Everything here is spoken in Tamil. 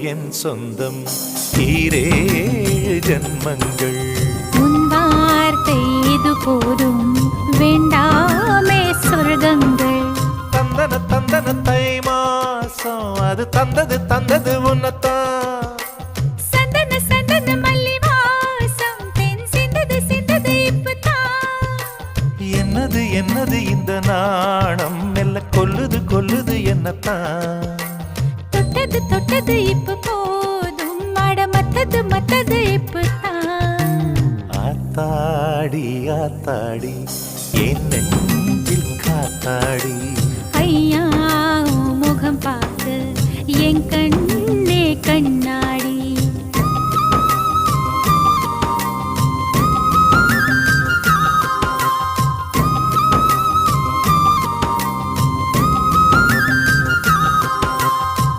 என் சொந்தம் ஈரேழு ஜன்மங்கள். உன் வார்த்தை இது போதும் வேண்டாமே சொர்க்கங்கள். தந்தன தந்தன தை மாசம் அது தந்தது உன்னத்தான். சந்தன சந்தன மல்லி வாசம் தென் சிந்தது இப்பதான். என்னது இந்த நாணம் மெல்ல கொல்லுது என்னத்தான். தொட்டது இப்ப போதும் மத்தது இப்பதான். ஆத்தாடி என் நெஞ்சில் காத்தாடி. ஐயா முகம் பார்த்து என் கண்ணே கண்ணா.